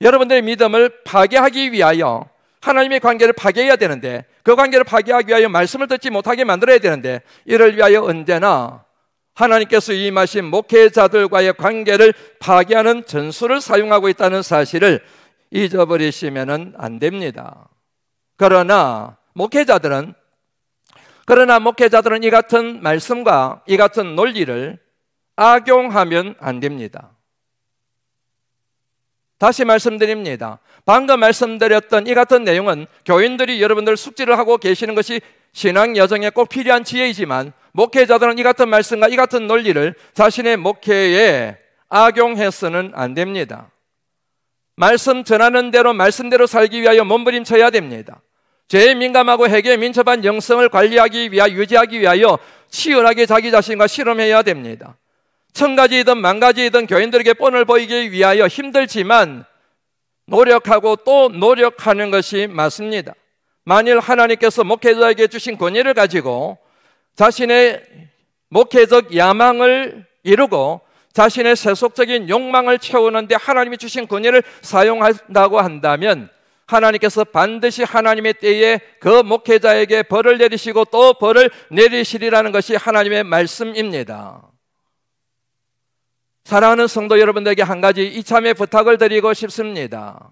여러분들의 믿음을 파괴하기 위하여 하나님의 관계를 파괴해야 되는데, 그 관계를 파괴하기 위하여 말씀을 듣지 못하게 만들어야 되는데, 이를 위하여 언제나 하나님께서 임하신 목회자들과의 관계를 파괴하는 전술을 사용하고 있다는 사실을 잊어버리시면 안 됩니다. 그러나 목회자들은 이 같은 말씀과 이 같은 논리를 악용하면 안 됩니다. 다시 말씀드립니다. 방금 말씀드렸던 이 같은 내용은 교인들이 여러분들 숙지를 하고 계시는 것이 신앙 여정에 꼭 필요한 지혜이지만, 목회자들은 이 같은 말씀과 이 같은 논리를 자신의 목회에 악용해서는 안 됩니다. 말씀 전하는 대로 말씀대로 살기 위하여 몸부림쳐야 됩니다. 죄에 민감하고 핵에 민첩한 영성을 관리하기 위하여, 유지하기 위하여 치열하게 자기 자신과 실험해야 됩니다. 1000가지이든 10,000가지이든 교인들에게 뻔을 보이기 위하여 힘들지만 노력하고 또 노력하는 것이 맞습니다. 만일 하나님께서 목회자에게 주신 권위를 가지고 자신의 목회적 야망을 이루고 자신의 세속적인 욕망을 채우는데 하나님이 주신 권위를 사용한다고 한다면 하나님께서 반드시 하나님의 때에 그 목회자에게 벌을 내리시고 또 벌을 내리시리라는 것이 하나님의 말씀입니다. 사랑하는 성도 여러분들에게 한 가지 이참에 부탁을 드리고 싶습니다.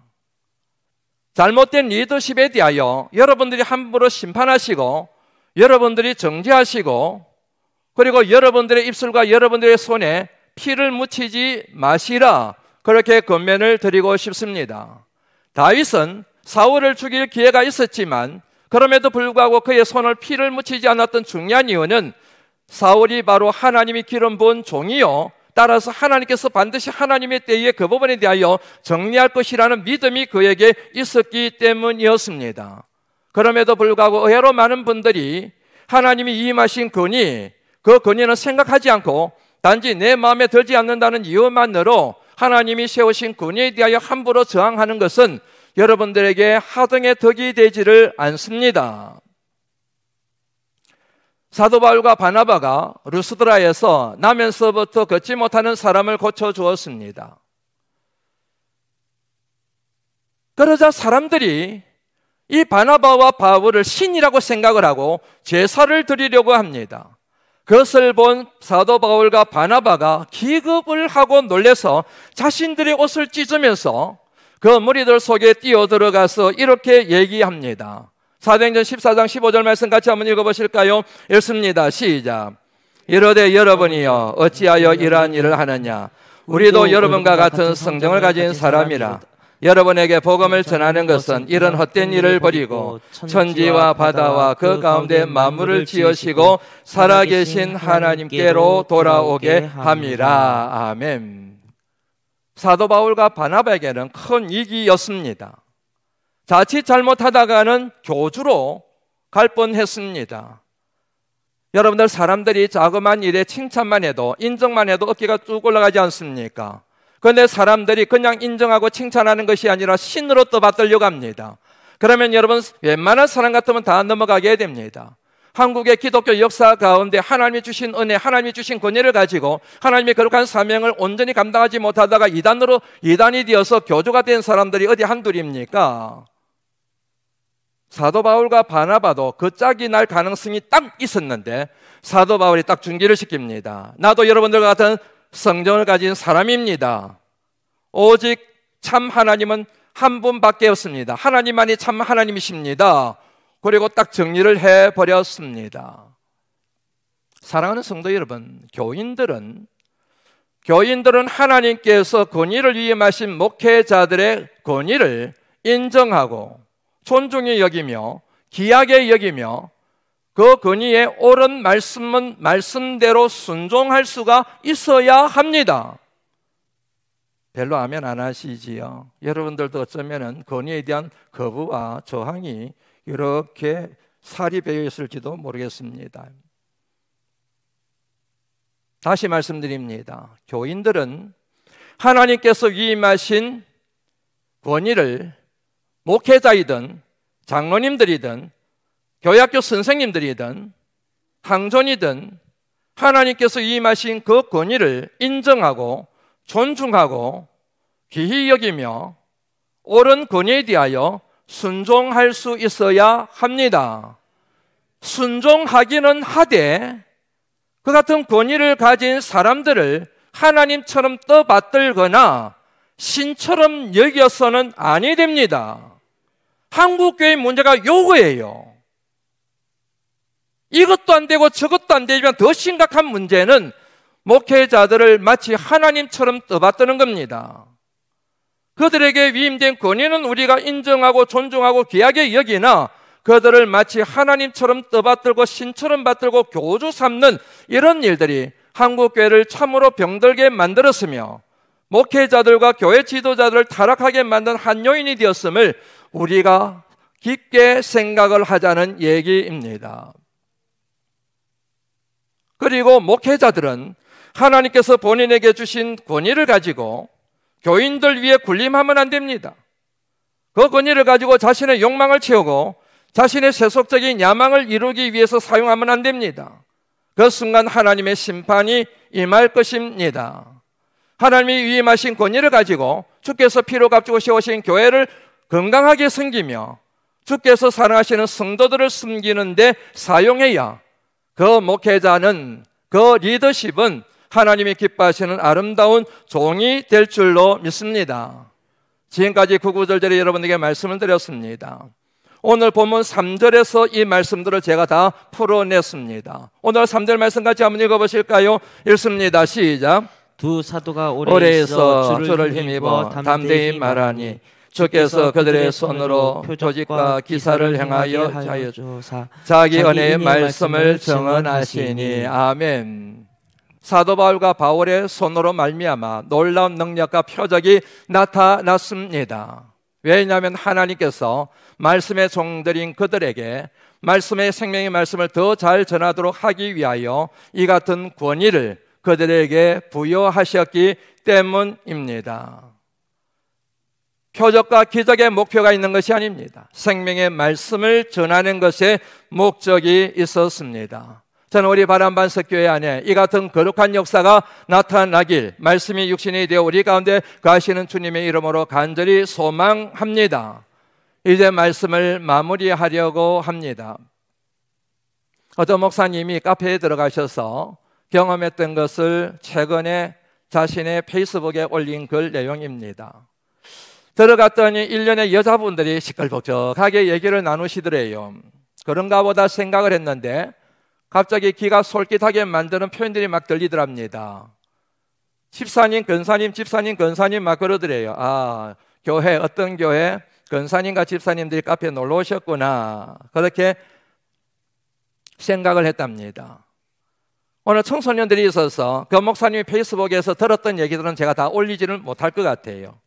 잘못된 리더십에 대하여 여러분들이 함부로 심판하시고 여러분들이 정죄하시고 그리고 여러분들의 입술과 여러분들의 손에 피를 묻히지 마시라, 그렇게 권면을 드리고 싶습니다. 다윗은 사울을 죽일 기회가 있었지만 그럼에도 불구하고 그의 손을 피를 묻히지 않았던 중요한 이유는 사울이 바로 하나님이 기름 부은 종이요, 따라서 하나님께서 반드시 하나님의 때에 그 부분에 대하여 정리할 것이라는 믿음이 그에게 있었기 때문이었습니다. 그럼에도 불구하고 의외로 많은 분들이 하나님이 임하신 권위, 그 권위는 생각하지 않고 단지 내 마음에 들지 않는다는 이유만으로 하나님이 세우신 권위에 대하여 함부로 저항하는 것은 여러분들에게 하등의 덕이 되지를 않습니다. 사도 바울과 바나바가 루스드라에서 나면서부터 걷지 못하는 사람을 고쳐주었습니다. 그러자 사람들이 이 바나바와 바울을 신이라고 생각을 하고 제사를 드리려고 합니다. 그것을 본 사도 바울과 바나바가 기겁을 하고 놀라서 자신들의 옷을 찢으면서 그 무리들 속에 뛰어들어가서 이렇게 얘기합니다. 사도행전 14장 15절 말씀 같이 한번 읽어보실까요? 읽습니다. 시작. 이르되 여러분이여 어찌하여 이러한 일을 하느냐? 우리도 여러분과 같은 성정을 가진 사람이라. 여러분에게 복음을 전하는 것은 이런 헛된 일을 버리고 천지와 바다와 그 가운데 만물을 지으시고 살아계신 하나님께로 돌아오게 함이라. 아멘. 사도 바울과 바나바에게는 큰 위기였습니다. 자칫 잘못하다가는 교주로 갈 뻔했습니다. 여러분들, 사람들이 자그마한 일에 칭찬만 해도, 인정만 해도 어깨가 쭉 올라가지 않습니까? 그런데 사람들이 그냥 인정하고 칭찬하는 것이 아니라 신으로 떠받들려고 합니다. 그러면 여러분, 웬만한 사람 같으면 다 넘어가게 됩니다. 한국의 기독교 역사 가운데 하나님이 주신 은혜, 하나님이 주신 권위를 가지고 하나님의 거룩한 사명을 온전히 감당하지 못하다가 이단이 되어서 교주가 된 사람들이 어디 한둘입니까? 사도 바울과 바나바도 그 짝이 날 가능성이 딱 있었는데 사도 바울이 딱 중지를 시킵니다. 나도 여러분들과 같은 성정을 가진 사람입니다. 오직 참 하나님은 한 분밖에 없습니다. 하나님만이 참 하나님이십니다. 그리고 딱 정리를 해버렸습니다. 사랑하는 성도 여러분, 교인들은 하나님께서 권위를 위임하신 목회자들의 권위를 인정하고 존중히 여기며 귀하게 여기며 그 권위에 옳은 말씀은 말씀대로 순종할 수가 있어야 합니다. 별로 아멘 안 하시지요? 여러분들도 어쩌면 권위에 대한 거부와 저항이 이렇게 살이 배어 있을지도 모르겠습니다. 다시 말씀드립니다. 교인들은 하나님께서 위임하신 권위를 목회자이든 장로님들이든 교회학교 선생님들이든 항존이든 하나님께서 위임하신 그 권위를 인정하고 존중하고 귀히 여기며 옳은 권위에 대하여 순종할 수 있어야 합니다. 순종하기는 하되 그 같은 권위를 가진 사람들을 하나님처럼 떠받들거나 신처럼 여겨서는 아니 됩니다. 한국교회 문제가 요거예요. 이것도 안 되고 저것도 안 되지만 더 심각한 문제는 목회자들을 마치 하나님처럼 떠받드는 겁니다. 그들에게 위임된 권위는 우리가 인정하고 존중하고 귀하게 여기나 그들을 마치 하나님처럼 떠받들고 신처럼 받들고 교주 삼는 이런 일들이 한국교회를 참으로 병들게 만들었으며 목회자들과 교회 지도자들을 타락하게 만든 한 요인이 되었음을 우리가 깊게 생각을 하자는 얘기입니다. 그리고 목회자들은 하나님께서 본인에게 주신 권위를 가지고 교인들 위해 군림하면 안 됩니다. 그 권위를 가지고 자신의 욕망을 채우고 자신의 세속적인 야망을 이루기 위해서 사용하면 안 됩니다. 그 순간 하나님의 심판이 임할 것입니다. 하나님이 위임하신 권위를 가지고 주께서 피로 값주고 세우신 교회를 건강하게 섬기며 주께서 사랑하시는 성도들을 섬기는 데 사용해야 그 목회자는, 그 리더십은 하나님이 기뻐하시는 아름다운 종이 될 줄로 믿습니다. 지금까지 9, 10절에 여러분에게 말씀을 드렸습니다. 오늘 본문 3절에서 이 말씀들을 제가 다 풀어냈습니다. 오늘 3절 말씀 같이 한번 읽어보실까요? 읽습니다. 시작. 두 사도가 오래 있어 주를 힘입어 담대히 말하니 주께서 그들의 손으로 표적과 기사를 행하여 주사 자기 은혜의 말씀을 증언하시니. 아멘. 사도 바울과 바울의 손으로 말미암아 놀라운 능력과 표적이 나타났습니다. 왜냐하면 하나님께서 말씀의 종들인 그들에게 말씀의 생명의 말씀을 더 잘 전하도록 하기 위하여 이 같은 권위를 그들에게 부여하셨기 때문입니다. 표적과 기적의 목표가 있는 것이 아닙니다. 생명의 말씀을 전하는 것에 목적이 있었습니다. 저는 우리 바람반석교회 안에 이 같은 거룩한 역사가 나타나길, 말씀이 육신이 되어 우리 가운데 거하시는 주님의 이름으로 간절히 소망합니다. 이제 말씀을 마무리하려고 합니다. 어떤 목사님이 카페에 들어가셔서 경험했던 것을 최근에 자신의 페이스북에 올린 글 내용입니다. 들어갔더니 1년의 여자분들이 시끌벅적하게 얘기를 나누시더래요. 그런가 보다 생각을 했는데 갑자기 귀가 솔깃하게 만드는 표현들이 막 들리더랍니다. 집사님, 권사님, 집사님, 권사님 막 그러더래요. 아, 교회, 어떤 교회 권사님과 집사님들이 카페에 놀러 오셨구나, 그렇게 생각을 했답니다. 오늘 청소년들이 있어서 그 목사님이 페이스북에서 들었던 얘기들은 제가 다 올리지는 못할 것 같아요.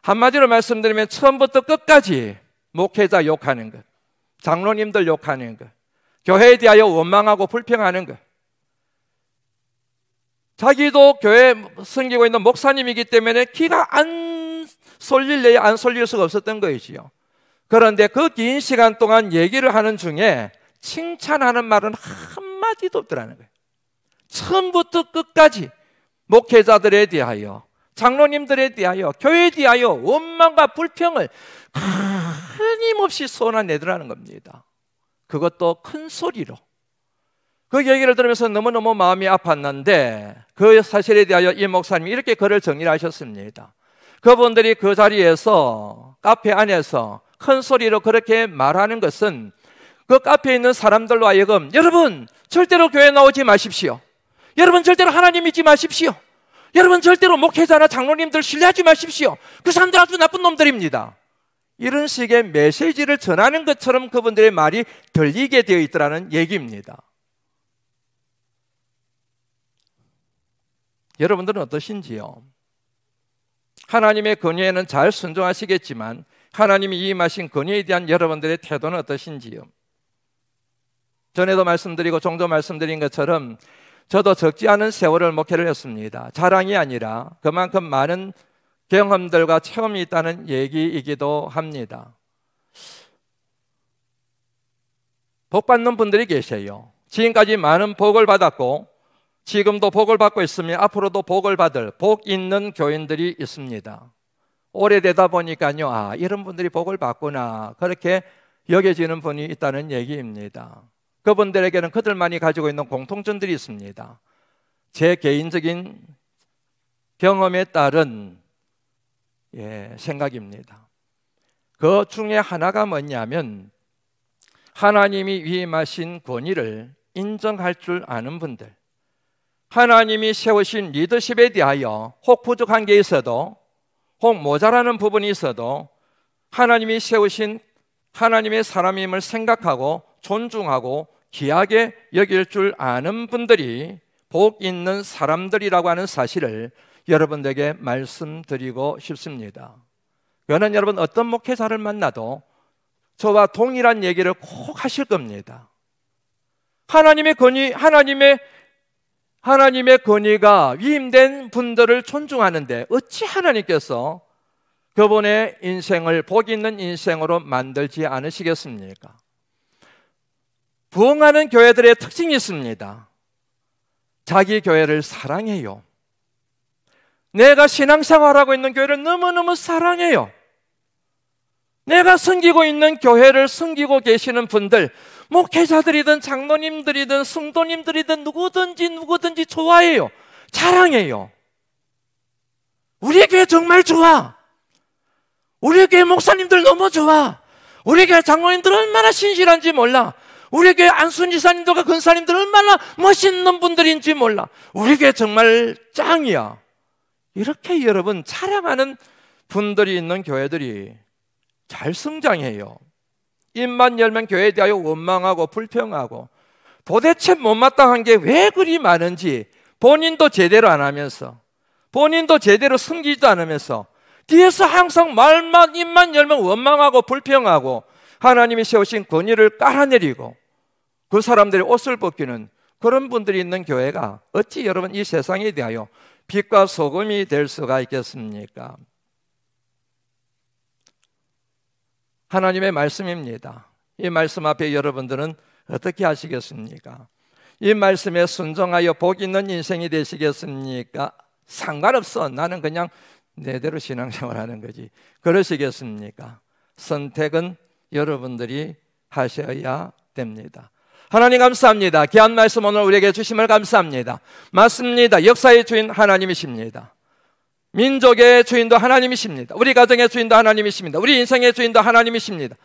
한마디로 말씀드리면 처음부터 끝까지 목회자 욕하는 것, 장로님들 욕하는 것, 교회에 대하여 원망하고 불평하는 것. 자기도 교회 섬기고 있는 목사님이기 때문에 기가 안 쏠릴래야 안 쏠릴 수가 없었던 것이지요. 그런데 그 긴 시간 동안 얘기를 하는 중에 칭찬하는 말은 한마디도 없더라는 거예요. 처음부터 끝까지 목회자들에 대하여, 장로님들에 대하여, 교회에 대하여 원망과 불평을 끊임없이 쏟아내더라는 겁니다. 그것도 큰 소리로. 그 얘기를 들으면서 너무너무 마음이 아팠는데 그 사실에 대하여 이 목사님이 이렇게 글을 정리를 하셨습니다. 그분들이 그 자리에서 카페 안에서 큰 소리로 그렇게 말하는 것은 그 카페에 있는 사람들로 하여금 여러분 절대로 교회 나오지 마십시오. 여러분 절대로 하나님 믿지 마십시오. 여러분 절대로 목회자나 장로님들 신뢰하지 마십시오. 그 사람들 아주 나쁜 놈들입니다. 이런 식의 메시지를 전하는 것처럼 그분들의 말이 들리게 되어 있더라는 얘기입니다. 여러분들은 어떠신지요? 하나님의 권위에는 잘 순종하시겠지만 하나님이 위임하신 권위에 대한 여러분들의 태도는 어떠신지요? 전에도 말씀드리고 종종 말씀드린 것처럼 저도 적지 않은 세월을 목회를 했습니다. 자랑이 아니라 그만큼 많은 경험들과 체험이 있다는 얘기이기도 합니다. 복 받는 분들이 계세요. 지금까지 많은 복을 받았고 지금도 복을 받고 있으며 앞으로도 복을 받을 복 있는 교인들이 있습니다. 오래되다 보니까요, 아, 이런 분들이 복을 받구나, 그렇게 여겨지는 분이 있다는 얘기입니다. 그분들에게는 그들만이 가지고 있는 공통점들이 있습니다. 제 개인적인 경험에 따른 생각입니다. 그 중에 하나가 뭐냐면 하나님이 위임하신 권위를 인정할 줄 아는 분들, 하나님이 세우신 리더십에 대하여 혹 부족한 게 있어도 혹 모자라는 부분이 있어도 하나님이 세우신 하나님의 사람임을 생각하고 존중하고 귀하게 여길 줄 아는 분들이 복 있는 사람들이라고 하는 사실을 여러분들에게 말씀드리고 싶습니다. 그는 여러분 어떤 목회자를 만나도 저와 동일한 얘기를 꼭 하실 겁니다. 하나님의 권위, 하나님의 권위가 위임된 분들을 존중하는데 어찌 하나님께서 그분의 인생을 복 있는 인생으로 만들지 않으시겠습니까? 부흥하는 교회들의 특징이 있습니다. 자기 교회를 사랑해요. 내가 신앙생활하고 있는 교회를 너무너무 사랑해요. 내가 섬기고 있는 교회를 섬기고 계시는 분들, 목회자들이든 장로님들이든 성도님들이든 누구든지 좋아해요. 사랑해요. 우리 교회 정말 좋아. 우리 교회 목사님들 너무 좋아. 우리 교회 장로님들 얼마나 신실한지 몰라. 우리 교회 안순 지사님들과 근사님들 얼마나 멋있는 분들인지 몰라. 우리 교회 정말 짱이야. 이렇게 여러분 자랑하는 분들이 있는 교회들이 잘 성장해요. 입만 열면 교회에 대하여 원망하고 불평하고 도대체 못마땅한 게 왜 그리 많은지 본인도 제대로 안 하면서, 본인도 제대로 섬기지도 않으면서 뒤에서 항상 말만 입만 열면 원망하고 불평하고 하나님이 세우신 권위를 깔아내리고 그 사람들의 옷을 벗기는 그런 분들이 있는 교회가 어찌 여러분 이 세상에 대하여 빛과 소금이 될 수가 있겠습니까? 하나님의 말씀입니다. 이 말씀 앞에 여러분들은 어떻게 하시겠습니까? 이 말씀에 순종하여 복 있는 인생이 되시겠습니까? 상관없어. 나는 그냥 내대로 신앙생활하는 거지. 그러시겠습니까? 선택은 여러분들이 하셔야 됩니다. 하나님 감사합니다. 귀한 말씀 오늘 우리에게 주심을 감사합니다. 맞습니다. 역사의 주인 하나님이십니다. 민족의 주인도 하나님이십니다. 우리 가정의 주인도 하나님이십니다. 우리 인생의 주인도 하나님이십니다.